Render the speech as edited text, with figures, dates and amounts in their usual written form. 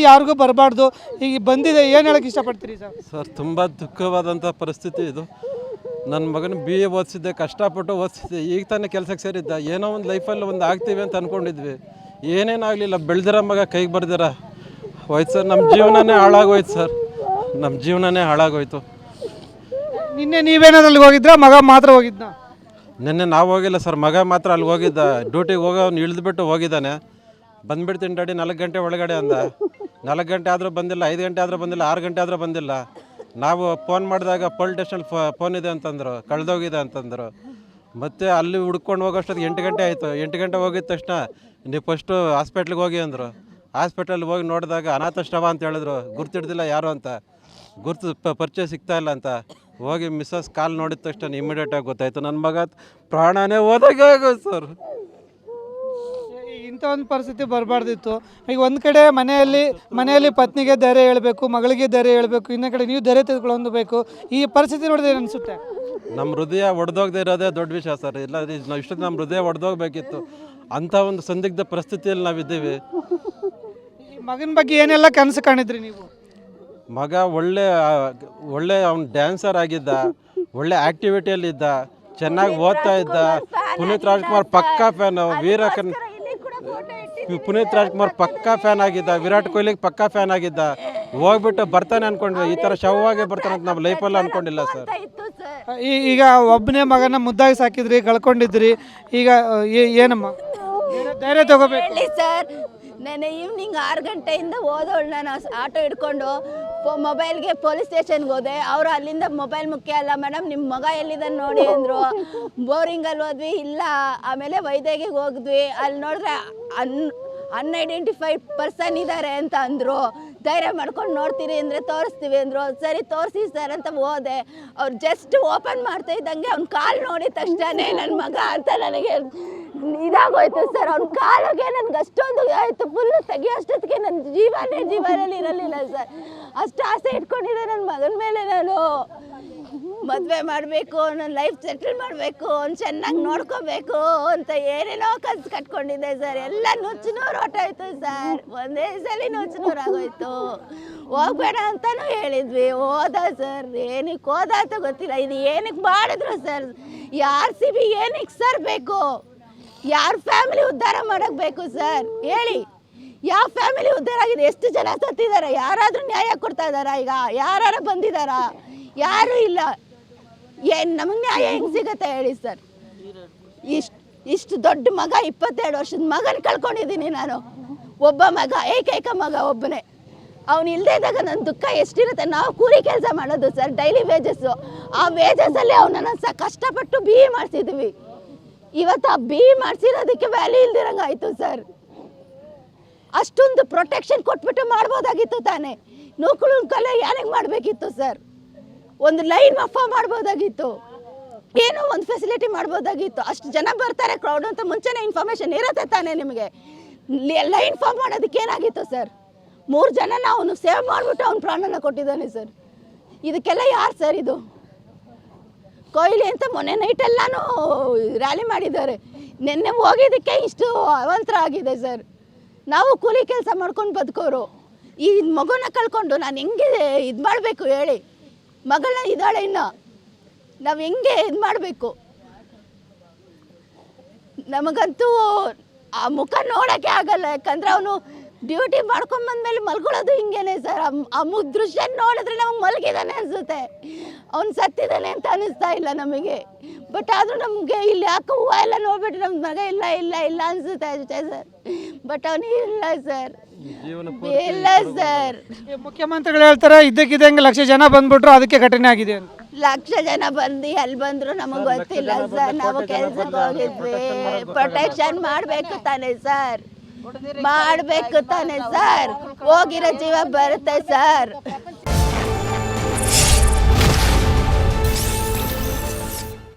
ಯಾರಿಗೂ ಬರಬಾರ್ದು. ಈಗ ಬಂದಿದೆ, ಏನು ಹೇಳಕ್ಕೆ ಇಷ್ಟಪಡ್ತೀರಿ ಸರ್? ಸರ್ ತುಂಬ ದುಃಖವಾದಂಥ ಪರಿಸ್ಥಿತಿ ಇದು. ನನ್ನ ಮಗನ BA ಓದಿಸಿದ್ದೆ, ಕಷ್ಟಪಟ್ಟು ಓದಿಸಿದ್ದೆ, ಈಗ ತಾನೇ ಕೆಲಸಕ್ಕೆ ಸೇರಿದ್ದ. ಏನೋ ಒಂದು ಲೈಫಲ್ಲಿ ಒಂದು ಆಗ್ತೀವಿ ಅಂತ ಅಂದ್ಕೊಂಡಿದ್ವಿ, ಏನೇನಾಗಲಿಲ್ಲ. ಬೆಳೆದಿರೋ ಮಗ ಕೈಗೆ ಬರ್ದಿರ ಹೋಯ್ತು ಸರ್. ನಮ್ಮ ಜೀವನನೇ ಹಾಳಾಗೋಯ್ತು ಸರ್, ನಮ್ಮ ಜೀವನನೇ ಹಾಳಾಗೋಯ್ತು. ನಿನ್ನೆ ನೀವೇನಾದ್ರು ಅಲ್ಲಿಗೆ ಹೋಗಿದ್ರಾ, ಮಗ ಮಾತ್ರ ಹೋಗಿದ್ದ? ನಿನ್ನೆ ನಾವು ಹೋಗಿಲ್ಲ ಸರ್, ಮಗ ಮಾತ್ರ ಅಲ್ಲಿ ಹೋಗಿದ್ದ. ಡ್ಯೂಟಿಗೆ ಅವ್ನು ಇಳಿದ್ಬಿಟ್ಟು ಹೋಗಿದ್ದಾನೆ. ಬಂದುಬಿಡ್ತೀನಿ ಡ್ಯಾಡಿ 4 ಗಂಟೆ ಒಳಗಡೆ ಅಂದ. 4 ಗಂಟೆ ಆದರೂ ಬಂದಿಲ್ಲ, 5 ಗಂಟೆ ಆದರೂ ಬಂದಿಲ್ಲ, 6 ಗಂಟೆ ಆದರೂ ಬಂದಿಲ್ಲ. ನಾವು ಫೋನ್ ಮಾಡಿದಾಗ ಪೊಲೀಸ್ ಸ್ಟೇಷನ್ ಫೋನ್ ಇದೆ ಅಂತಂದರು, ಕಳೆದೋಗಿದೆ ಅಂತಂದರು. ಮತ್ತು ಅಲ್ಲಿ ಹುಡ್ಕೊಂಡು ಹೋಗೋಷ್ಟೊತ್ತಿಗೆ 8 ಗಂಟೆ ಆಯಿತು. 8 ಗಂಟೆ ಹೋಗಿದ ತಕ್ಷಣ ನೀವು ಫಸ್ಟು ಹಾಸ್ಪಿಟ್ಲಿಗೆ ಹೋಗಿ ಅಂದರು. ಹಾಸ್ಪಿಟಲ್ಗೆ ಹೋಗಿ ನೋಡಿದಾಗ ಅನಾಥಾಶ್ರಮ ಅಂತ ಹೇಳಿದ್ರು. ಗುರ್ತಿಡ್ದಿಲ್ಲ ಯಾರು ಅಂತ, ಗುರ್ತು ಪರಿಚಯ ಸಿಗ್ತಾಯಿಲ್ಲ ಅಂತ. ಹೋಗಿ ಮಿಸ್ಸಸ್ ಕಾಲ್ ನೋಡಿದ ತಕ್ಷಣ ಇಮಿಡಿಯೇಟಾಗಿ ಗೊತ್ತಾಯಿತು ನನ್ನ ಮಗ ಪ್ರಾಣನೇ ಹೋದಾಗೆ ಆಗೋದು ಸರ್. ಇಂಥ ಒಂದು ಪರಿಸ್ಥಿತಿ ಬರಬಾರ್ದಿತ್ತು. ಈಗ ಒಂದು ಕಡೆ ಮನೆಯಲ್ಲಿ ಪತ್ನಿಗೆ ಧೈರ್ಯ ಹೇಳಬೇಕು, ಮಗಳಿಗೆ ಧೈರ್ಯ ಹೇಳಬೇಕು, ಇನ್ನೊಂದು ಕಡೆ ನೀವು ಧೈರ್ಯ ತೆಗೆದುಕೊಳ್ಳಬೇಕು. ಈ ಪರಿಸ್ಥಿತಿ ನೋಡಿದ್ರೆ ಏನು ಅನಿಸುತ್ತೆ? ನಮ್ಮ ಹೃದಯ ಒಡೆದೋಗದೆ ಇರೋದೇ ದೊಡ್ಡ ವಿಷಯ ಸರ್. ಇಲ್ಲ ನಾವು ಇಷ್ಟೊತ್ತು ನಮ್ಮ ಹೃದಯ ಒಡೆದೋಗ್ಬೇಕಿತ್ತು. ಅಂಥ ಒಂದು ಸಂದಿಗ್ಧ ಪರಿಸ್ಥಿತಿಯಲ್ಲಿ ನಾವಿದ್ದೀವಿ. ಈ ಮಗನ ಬಗ್ಗೆ ಏನೆಲ್ಲ ಕನಸು ಕಾಣಿದ್ರಿ ನೀವು? ಮಗ ಒಳ್ಳೆ ಅವ್ನು ಡ್ಯಾನ್ಸರ್ ಆಗಿದ್ದ, ಒಳ್ಳೆ ಆ್ಯಕ್ಟಿವಿಟಿಯಲ್ಲಿದ್ದ, ಚೆನ್ನಾಗಿ ಓದ್ತಾ ಇದ್ದ. ಪುನೀತ್ ರಾಜ್ಕುಮಾರ್ ಪಕ್ಕಾ ಫ್ಯಾನ್, ಪುನೀತ್ ರಾಜ್ಕುಮಾರ್ ಪಕ್ಕಾ ಫ್ಯಾನ್ ಆಗಿದ್ದ, ವಿರಾಟ್ ಕೊಹ್ಲಿಗೆ ಪಕ್ಕಾ ಫ್ಯಾನ್ ಆಗಿದ್ದ. ಹೋಗ್ಬಿಟ್ಟು ಬರ್ತಾನೆ ಅಂದ್ಕೊಂಡ್ವಿ, ಈ ಥರ ಶವವಾಗೇ ಬರ್ತಾನೆ ಅಂತ ನಾವು ಲೈಫಲ್ಲಿ ಅಂದ್ಕೊಂಡಿಲ್ಲ ಸರ್. ಈಗ ಒಬ್ಬನೇ ಮಗನ ಮುದ್ದಾಗಿ ಸಾಕಿದ್ರಿ, ಕಳ್ಕೊಂಡಿದ್ರಿ. ಈಗ ಏನಮ್ಮ ಧೈರ್ಯ ತಗೋಬೇಕು ಸರ್? ನೆನೆ ಈವ್ನಿಂಗ್ 6 ಗಂಟೆಯಿಂದ ಹೋದವಳು ನಾನು ಆಟೋ ಹಿಡ್ಕೊಂಡು ಮೊಬೈಲ್ಗೆ ಪೊಲೀಸ್ ಸ್ಟೇಷನ್ಗೆ ಹೋದೆ. ಅವರು ಅಲ್ಲಿಂದ ಮೊಬೈಲ್ ಮುಖ್ಯ ಅಲ್ಲ ಮೇಡಮ್, ನಿಮ್ಮ ಮಗ ಎಲ್ಲಿದ್ದಾನೆ ನೋಡಿ ಅಂದರು. ಬೋರಿಂಗಲ್ಲಿ ಹೋದ್ವಿ, ಇಲ್ಲ. ಆಮೇಲೆ ವೈದ್ಯಗಿಗೆ ಹೋಗಿದ್ವಿ, ಅಲ್ಲಿ ನೋಡಿದ್ರೆ ಅನ್ಐಡೆಂಟಿಫೈಡ್ ಪರ್ಸನ್ ಇದ್ದಾರೆ ಅಂತ ಅಂದರು. ಧೈರ್ಯ ಮಾಡ್ಕೊಂಡು ನೋಡ್ತೀರಿ ಅಂದರೆ ತೋರಿಸ್ತೀವಿ ಅಂದರು. ಸರಿ ತೋರಿಸಿ ಸರ್ ಅಂತ ಹೋದೆ. ಅವ್ರು ಜಸ್ಟ್ ಓಪನ್ ಮಾಡ್ತಾ ಇದ್ದಂಗೆ ಅವ್ನ ಕಾಲು ನೋಡಿದ ತಕ್ಷಣನೇ ನನ್ನ ಮಗ ಅಂತ ನನಗೆ ಇದಾಗೋಯ್ತು ಸರ್. ಅವ್ನ ಕಾಲಿಗೆ ನನಗೆ ಅಷ್ಟೊಂದು ಆಯಿತು, ಫುಲ್ಲು ತೆಗಿಯೋಷ್ಟೊತ್ತಿಗೆ ನನ್ನ ಜೀವನಲ್ಲಿ ಇರಲಿಲ್ಲ ಸರ್. ಅಷ್ಟು ಆಸೆ ಇಟ್ಕೊಂಡಿದ್ದೆ ನನ್ನ ಮಗನ ಮೇಲೆ. ನಾನು ಮದುವೆ ಮಾಡಬೇಕು, ನನ್ನ ಲೈಫ್ ಸೆಟಲ್ ಮಾಡಬೇಕು, ಅವ್ನು ಚೆನ್ನಾಗಿ ನೋಡ್ಕೋಬೇಕು ಅಂತ ಏನೇನೋ ಕನಸು ಕಟ್ಕೊಂಡಿದ್ದೆ ಸರ್. ಎಲ್ಲ ನುಚ್ಚುನೂರು ಹೊಟ್ಟೋಯ್ತು ಸರ್. ಒಂದೇ ಸಲ ನುಚ್ಚುನೂರು ಆಗೋಯ್ತು. ಹೋಗ್ಬೇಡ ಅಂತಲೂ ಹೇಳಿದ್ವಿ, ಹೋದ ಸರ್. ಏನಕ್ಕೆ ಹೋದ ಅಂತ ಗೊತ್ತಿಲ್ಲ. ಇದು ಏನಕ್ಕೆ ಮಾಡಿದ್ರು ಸರ್? RCB ಏನಕ್ಕೆ ಸರ್ ಬೇಕು? ಯಾರ ಫ್ಯಾಮಿಲಿ ಉದ್ಧಾರ ಮಾಡೋಕ್ಕೆ ಬೇಕು ಸರ್ ಹೇಳಿ? ಯಾವ ಫ್ಯಾಮಿಲಿ ಉದ್ಧಾರ ಆಗಿದೆ? ಎಷ್ಟು ಜನ ಸತ್ತಿದ್ದಾರೆ? ಯಾರಾದರೂ ನ್ಯಾಯ ಕೊಡ್ತಾ ಇದ್ದಾರಾ? ಈಗ ಯಾರು ಬಂದಿದ್ದಾರಾ? ಯಾರೂ ಇಲ್ಲ. ಏನು ನಮಗೆ ನ್ಯಾಯ ಹೆಂಗೆ ಸಿಗುತ್ತೆ ಹೇಳಿ ಸರ್? ಇಷ್ಟು ದೊಡ್ಡ ಮಗ, 22 ವರ್ಷದ ಮಗನ ಕಳ್ಕೊಂಡಿದ್ದೀನಿ ನಾನು. ಒಬ್ಬ ಮಗ, ಏಕೈಕ ಮಗ ಒಬ್ಬನೇ. ಅವ್ನು ಇಲ್ಲದೇ ಇದ್ದಾಗ ನನ್ನ ದುಃಖ ಎಷ್ಟಿರುತ್ತೆ. ನಾವು ಕೂಲಿ ಕೆಲಸ ಮಾಡೋದು ಸರ್, ಡೈಲಿ ವೇಜಸ್ಸು. ಆ ವೇಜಸ್ಸಲ್ಲಿ ಅವನನ್ನು ಕಷ್ಟಪಟ್ಟು BE ಮಾಡಿಸಿದ್ವಿ. ಇವತ್ತು ಆ BE ಮಾಡಿಸಿರೋದಕ್ಕೆ ವ್ಯಾಲ್ಯೂ ಇಲ್ದಿರಂಗೆ ಆಯಿತು ಸರ್. ಅಷ್ಟೊಂದು ಪ್ರೊಟೆಕ್ಷನ್ ಕೊಟ್ಬಿಟ್ಟು ಮಾಡ್ಬೋದಾಗಿತ್ತು ತಾನೇ. ನೂಕುಳು ಕಲೆ ಯಾರಿಗೆ ಮಾಡಬೇಕಿತ್ತು ಸರ್? ಒಂದು ಲೈನ್ ಅಫ ಮಾಡ್ಬೋದಾಗಿತ್ತು, ಏನೋ ಒಂದು ಫೆಸಿಲಿಟಿ ಮಾಡ್ಬೋದಾಗಿತ್ತು. ಅಷ್ಟು ಜನ ಬರ್ತಾರೆ ಕ್ರೌಡ್ ಅಂತ ಮುಂಚೆನೇ ಇನ್ಫಾರ್ಮೇಷನ್ ಇರುತ್ತೆ ತಾನೇ ನಿಮಗೆ. ಲೈನ್ ಫಾರ್ಮ್ ಮಾಡೋದಕ್ಕೆ ಏನಾಗಿತ್ತು ಸರ್? 3 ಜನನ ಅವನು ಸೇವ್ ಮಾಡಿಬಿಟ್ಟು ಅವ್ನ ಪ್ರಾಣನ ಕೊಟ್ಟಿದ್ದಾನೆ ಸರ್. ಇದಕ್ಕೆಲ್ಲ ಯಾರು ಸರ್ ಇದು? ಕೊಹ್ಲಿ ಅಂತ ಮೊನ್ನೆ ನೈಟೆಲ್ಲಾನು ರ್ಯಾಲಿ ಮಾಡಿದ್ದಾರೆ. ನಿನ್ನೆ ಹೋಗಿದ್ದಕ್ಕೆ ಇಷ್ಟು ಅವಂತರ ಆಗಿದೆ ಸರ್. ನಾವು ಕೂಲಿ ಕೆಲಸ ಮಾಡ್ಕೊಂಡು ಬದುಕೋರು. ಈ ಮಗುನ ಕಳ್ಕೊಂಡು ನಾನು ಹೆಂಗೆ ಇದು ಮಾಡಬೇಕು ಹೇಳಿ? ಮಗಳನ್ನ ಇದ್ದಾಳೆ ಇನ್ನು, ನಾವು ಹೆಂಗೆ ಇದು ಮಾಡಬೇಕು? ನಮಗಂತೂ ಆ ಮುಖ ನೋಡೋಕ್ಕೆ ಆಗಲ್ಲ. ಯಾಕಂದರೆ ಅವನು ಡ್ಯೂಟಿ ಮಾಡ್ಕೊಂಬಂದ್ಮೇಲೆ ಮಲ್ಕೊಳ್ಳೋದು ಹಿಂಗೇನೆ ಸರ್. ಆ ದೃಶ್ಯ ನೋಡಿದ್ರೆ ನಮಗೆ ಮಲಗಿದ್ದಾನೆ ಅನಿಸುತ್ತೆ, ಅವ್ನು ಸತ್ತಿದ್ದಾನೆ ಅಂತ ಅನ್ನಿಸ್ತಾ ಇಲ್ಲ ನಮಗೆ. ಬಟ್ ಆದರೂ ನಮಗೆ ಇಲ್ಲಿ ಯಾಕೆ ಹೂವು ಎಲ್ಲ ನೋಡ್ಬಿಟ್ಟು ನಮ್ಮ ಮಗ ಇಲ್ಲ ಇಲ್ಲ ಇಲ್ಲ ಅನಿಸುತ್ತೆ ಅಷ್ಟೇ ಸರ್. ಬಟ್ ಅವನು ಇಲ್ಲ ಸರ್, ಇಲ್ಲ ಸರ್. ಮುಖ್ಯಮಂತ್ರಿಗಳು ಹೇಳ್ತಾರೆ ಇದ್ದಕ್ಕಿದ್ದಂಗೆ 1 ಲಕ್ಷ ಜನ ಬಂದ್ಬಿಟ್ರು, ಅದಕ್ಕೆ ಘಟನೆ ಆಗಿದೆ ಅಂತ. 1 ಲಕ್ಷ ಜನ ಬಂದು ಎಲ್ಲಿ ಬಂದ್ರು ನಮಗೆ ಗೊತ್ತಿಲ್ಲ ಸರ್. ನಾವು ಕೆಲ್ಸಕ್ಕೆ ಹೋಗಿದ್ವಿ. ಪ್ರೊಟೆಕ್ಷನ್ ಮಾಡಬೇಕು ತಾನೇ ಸರ್, ಮಾಡಬೇಕು ತಾನೇ ಸರ್. ಹೋಗಿರೋ ಜೀವ ಬರುತ್ತೆ ಸರ್.